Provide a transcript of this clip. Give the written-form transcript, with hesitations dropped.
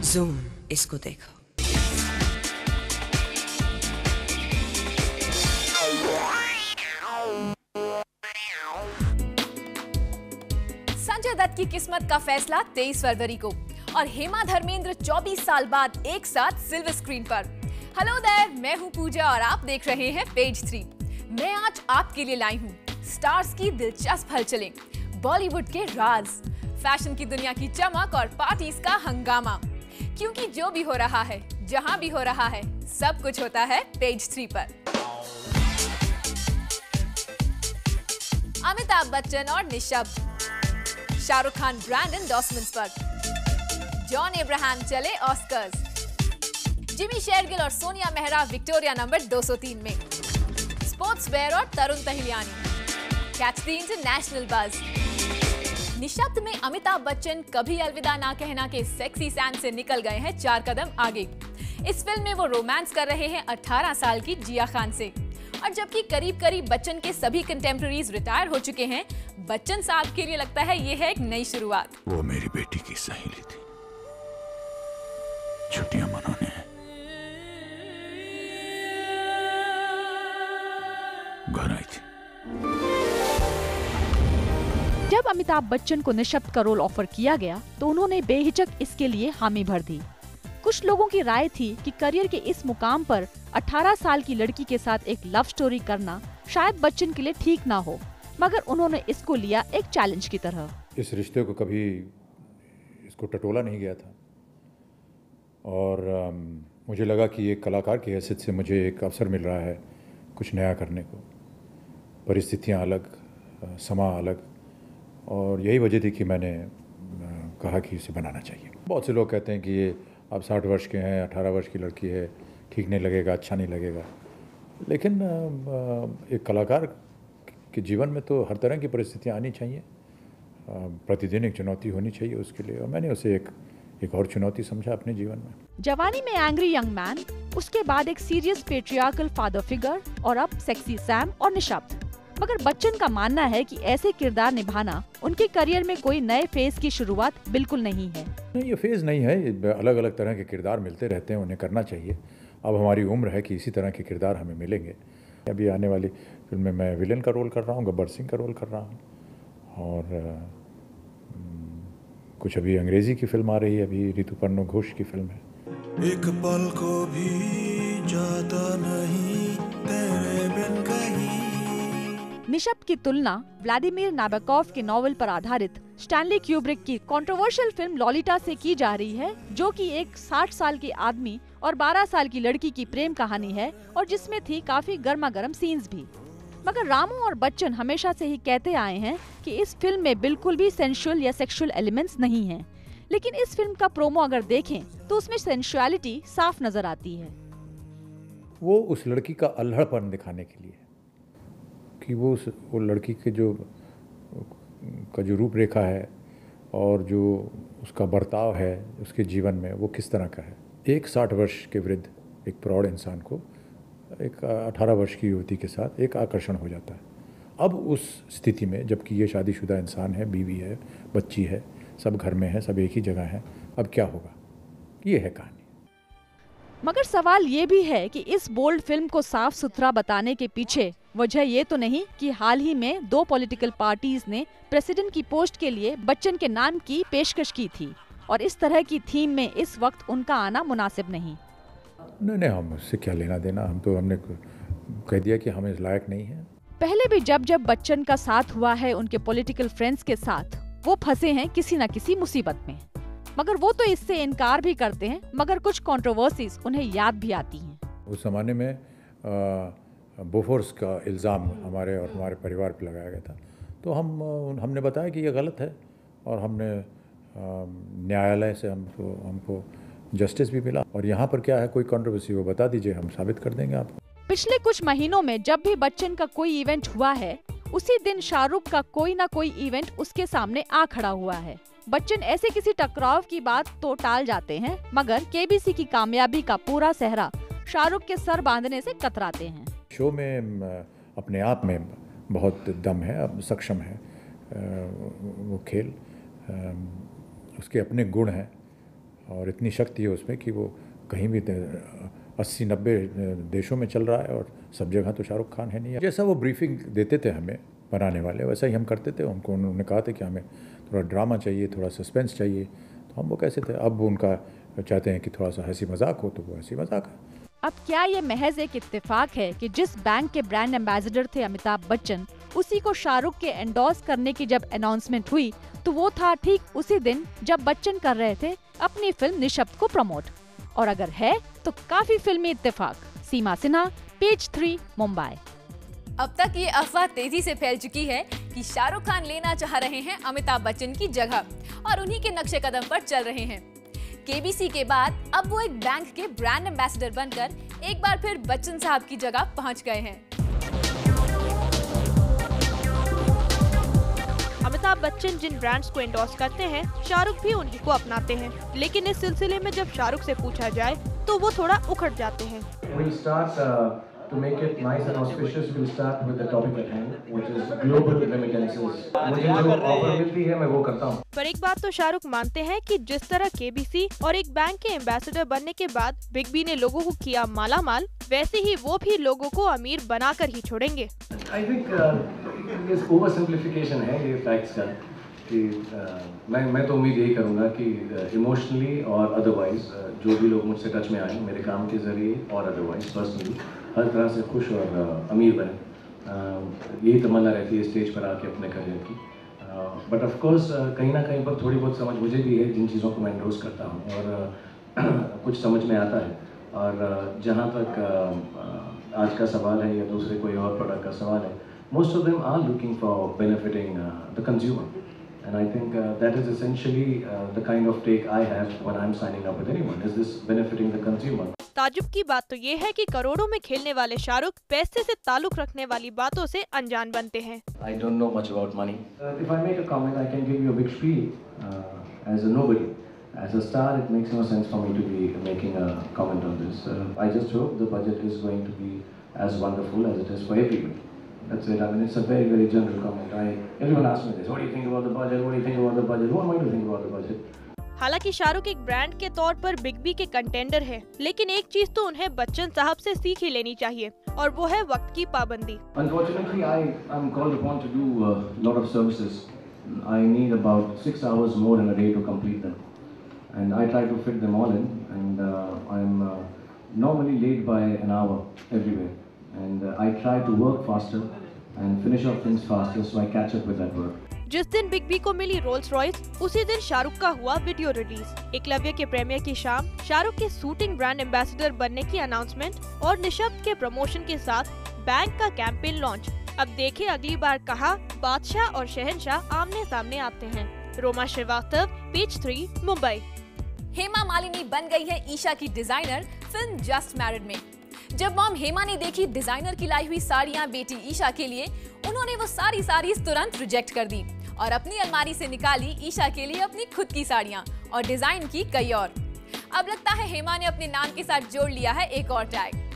Zoom, इसको देखो। संजय दत्त की किस्मत का फैसला 23 फरवरी को और हेमा धर्मेंद्र 24 साल बाद एक साथ सिल्वर स्क्रीन पर। हेलो देयर, मैं हूं पूजा और आप देख रहे हैं पेज 3। मैं आज आपके लिए लाई हूं स्टार्स की दिलचस्प हलचलें, बॉलीवुड के राज, फैशन की दुनिया की चमक और पार्टीज का हंगामा। क्योंकि जो भी हो रहा है, जहां भी हो रहा है, सब कुछ होता है पेज 3 पर। अमिताभ बच्चन और निशब्द, शाहरुख खान ब्रांड एंडोर्समेंट्स पर, जॉन अब्राहम चले ऑस्कर्स, जिमी शेरगिल और सोनिया मेहरा विक्टोरिया नंबर 203 में, स्पोर्ट्स वेयर और तरुण तहलियानी, कैच द इंटरनेशनल बज। निशब्द में अमिताभ बच्चन कभी अलविदा ना कहना के सेक्सी सैम से निकल गए हैं 4 कदम आगे। इस फिल्म में वो रोमांस कर रहे हैं 18 साल की जिया खान से, और जबकि करीब करीब बच्चन के सभी कंटेम्प्रेरीज रिटायर हो चुके हैं, बच्चन साहब के लिए लगता है ये है एक नई शुरुआत। वो मेरी बेटी की सहेली थी, छुट्टियां मनाने घर आई थी। जब अमिताभ बच्चन को निशब्द का रोल ऑफर किया गया तो उन्होंने बेहिचक इसके लिए हामी भर दी। कुछ लोगों की राय थी कि करियर के इस मुकाम पर 18 साल की लड़की के साथ एक लव स्टोरी करना शायद बच्चन के लिए ठीक ना हो, मगर उन्होंने इसको लिया एक चैलेंज की तरह। इस रिश्ते को कभी इसको टटोला नहीं गया था और मुझे लगा कि एक कलाकार की हैसियत से मुझे एक अवसर मिल रहा है कुछ नया करने को। परिस्थितियाँ अलग, समा अलग, और यही वजह थी कि मैंने कहा कि इसे बनाना चाहिए। बहुत से लोग कहते हैं कि ये आप 60 वर्ष के हैं, 18 वर्ष की लड़की है, ठीक नहीं लगेगा, अच्छा नहीं लगेगा। लेकिन एक कलाकार के जीवन में तो हर तरह की परिस्थितियाँ आनी चाहिए, प्रतिदिन एक चुनौती होनी चाहिए उसके लिए, और मैंने उसे एक और चुनौती समझा अपने जीवन में। जवानी में एंग्री यंग मैन, उसके बाद एक सीरियस पेट्रियार्कल फादर फिगर, और अब सेक्सी सैम और निशब्द। मगर बच्चन का मानना है कि ऐसे किरदार निभाना उनके करियर में कोई नए फेज की शुरुआत बिल्कुल नहीं है। नहीं, ये फेज नहीं है। अलग अलग तरह के किरदार मिलते रहते हैं, उन्हें करना चाहिए। अब हमारी उम्र है कि इसी तरह के किरदार हमें मिलेंगे। अभी आने वाली फिल्म में मैं विलेन का रोल कर रहा हूँ, गब्बर सिंह का रोल कर रहा हूँ, और कुछ अभी अंग्रेजी की फिल्म आ रही है, अभी ऋतुपर्णो घोष की फिल्म है। एक पल को भी जाता नहीं तेरे बिन कहीं। निशब्द की तुलना व्लादिमीर नाबोकोव के नॉवेल पर आधारित स्टैनली क्यूब्रिक की कंट्रोवर्शियल फिल्म लॉलिटा से की जा रही है, जो कि एक 60 साल के आदमी और 12 साल की लड़की की प्रेम कहानी है, और जिसमें थी काफी गर्मा गर्म सीन्स भी। मगर रामू और बच्चन हमेशा से ही कहते आए हैं कि इस फिल्म में बिल्कुल भी सेंसुअल या सेक्सुअल एलिमेंट्स नहीं हैं। लेकिन इस फिल्म का प्रोमो अगर देखें तो उसमें सेंसुअलिटी साफ नजर आती है। वो उस लड़की का अल्हड़पन दिखाने के लिए कि वो लड़की के जो रूपरेखा है और जो उसका बर्ताव है उसके जीवन में, वो किस तरह का है। एक 60 वर्ष के वृद्ध, एक प्रौढ़ इंसान को एक 18 वर्ष की युवती के साथ एक आकर्षण हो जाता है। अब उस स्थिति में, जबकि ये शादीशुदा इंसान है, बीवी है, बच्ची है, सब घर में है, सब एक ही जगह है, अब क्या होगा, ये है कहानी। मगर सवाल ये भी है कि इस बोल्ड फिल्म को साफ सुथरा बताने के पीछे वजह ये तो नहीं कि हाल ही में 2 पॉलिटिकल पार्टीज ने प्रेसिडेंट की पोस्ट के लिए बच्चन के नाम की पेशकश की थी, और इस तरह की थीम में इस वक्त उनका आना मुनासिब नहीं। नहीं, हम उससे क्या लेना देना, हमने कह दिया कि हम इस लायक नहीं हैं। पहले भी जब बच्चन का साथ हुआ है उनके पॉलिटिकल फ्रेंड्स के साथ, वो फंसे हैं किसी न किसी मुसीबत में, मगर वो तो इससे इनकार भी करते हैं, मगर कुछ कंट्रोवर्सीज उन्हें याद भी आती हैं। उस जमाने में बोफोर्स का इल्ज़ाम हमारे और हमारे परिवार पर लगाया गया था, तो हमने बताया कि ये गलत है, और हमने न्यायालय से हमको जस्टिस भी मिला। और यहाँ पर क्या है, कोई कंट्रोवर्सी वो बता दीजिए, हम साबित कर देंगे आपको। पिछले कुछ महीनों में जब भी बच्चन का कोई इवेंट हुआ है, उसी दिन शाहरुख का कोई ना कोई इवेंट उसके सामने आ खड़ा हुआ है। बच्चन ऐसे किसी टकराव की बात तो टाल जाते हैं, मगर केबीसी की कामयाबी का पूरा सेहरा शाहरुख के सर बांधने से कतराते हैं। शो में अपने आप में बहुत दम है, अब सक्षम है वो खेल, उसके अपने गुण हैं, और इतनी शक्ति है उसमें कि वो कहीं भी 80-90 देशों में चल रहा है और सब जगह तो शाहरुख खान है नहीं। जैसा वो ब्रीफिंग देते थे हमें बनाने वाले, वैसा ही हम करते थे। उनको उन्होंने कहा था कि हमें थोड़ा ड्रामा चाहिए, थोड़ा सस्पेंस चाहिए, तो हम वो कैसे थे। अब उनका चाहते हैं कि थोड़ा सा हंसी मजाक हो, तो वो हंसी मजाक है। अब क्या ये महज एक इत्तेफाक है कि जिस बैंक के ब्रांड एम्बेसडर थे अमिताभ बच्चन, उसी को शाहरुख के एंडोर्स करने की जब अनाउंसमेंट हुई तो वो था ठीक उसी दिन जब बच्चन कर रहे थे अपनी फिल्म निशब्द को प्रमोट। और अगर है तो काफी फिल्मी इत्तेफाक। सीमा सिन्हा, पेज 3, मुंबई। अब तक ये अफवाह तेजी से फैल चुकी है कि शाहरुख खान लेना चाह रहे हैं अमिताभ बच्चन की जगह और उन्हीं के नक्शे कदम पर चल रहे हैं। केबीसी के बाद अब वो एक बैंक के ब्रांड एम्बेसडर बनकर एक बार फिर बच्चन साहब की जगह पहुंच गए हैं। अमिताभ बच्चन जिन ब्रांड्स को एंडोर्स करते हैं, शाहरुख भी उन्हीं को अपनाते हैं। लेकिन इस सिलसिले में जब शाहरुख से पूछा जाए तो वो थोड़ा उखड़ जाते हैं। To make it nice and auspicious, we'll start with the topic at hand, which is global remittances. मुझे जो ऑफर मिलती है मैं वो करता हूँ। पर एक बात तो शाहरुख मानते हैं कि जिस तरह केबीसी और एक बैंक के एम्बेसडर बनने के बाद बिग बी ने लोगों को किया माला माल, वैसे ही वो भी लोगों को अमीर बनाकर ही छोड़ेंगे। I think ये ओवर सिंप्लीफिकेशन है ये फैक्ट्स का कि मैं तो उम्मीद यही करूँगा कि इमोशनली और अदरवाइज जो भी लोग मुझसे टच में आए मेरे काम के जरिए और अदरवाइज पर्सनली हर तरह से खुश और अमीर बने। यही तमन्ना रहती है स्टेज पर आके अपने करियर की। बट ऑफ कोर्स कहीं ना कहीं पर थोड़ी बहुत समझ मुझे भी है जिन चीज़ों को मैं एंडोर्स करता हूँ और कुछ समझ में आता है। और जहाँ तक आज का सवाल है या दूसरे कोई और प्रोडक्ट का सवाल है, most of them are looking for benefiting the consumer. And I think that is essentially the kind of take I have when I'm signing up with anyone. Is this benefiting the consumer? ताजुब की बात तो ये है कि करोड़ों में खेलने वाले शाहरुख पैसे से ताल्लुक रखने वाली बातों से अनजान बनते हैं। I don't know much about money. If I make a comment, I can give you a big spiel. As a nobody, as a star, it makes no sense for me to be making a comment on this. I just hope the budget is going to be as wonderful as it is for everybody. That's it. I mean, it's a very, very general comment. Everyone asks me this. What do you think about the budget? What do you think about the budget? Who am I to think about the budget? हालांकि शाहरुख एक brand के तौर पर big B के contender है, लेकिन एक चीज तो उन्हें बच्चन साहब से सीख ही लेनी चाहिए और वो है वक्त की पाबंदी। Unfortunately, I'm called upon to do a lot of services. I need about 6 hours more in a day to complete them, and I try to fit them all in. And I'm normally late by an hour everywhere, and I try to work faster and finish off things faster, so I catch up with that work. जिस दिन big B को मिली Rolls Royce, उसी दिन शाहरुख का हुआ video release. Eklavya के premiere की शाम शाहरुख के शूटिंग ब्रांड एम्बेसडर बनने की अनाउंसमेंट और निशब्द के प्रमोशन के साथ बैंक का कैंपेन लॉन्च। अब देखें अगली बार कहाँ बादशाह और शहंशाह आमने सामने आते हैं। रोमा श्रीवास्तव, पेज 3, मुंबई। हेमा मालिनी बन गई है ईशा की डिजाइनर फिल्म जस्ट मैरिड में। जब मॉम हेमा ने देखी डिजाइनर की लाई हुई साड़ियां बेटी ईशा के लिए, उन्होंने वो सारी साड़ीज तुरंत रिजेक्ट कर दी और अपनी अलमारी से निकाली ईशा के लिए अपनी खुद की साड़ियां और डिजाइन की कई और। अब लगता है हेमा ने अपने नाम के साथ जोड़ लिया है एक और टैग।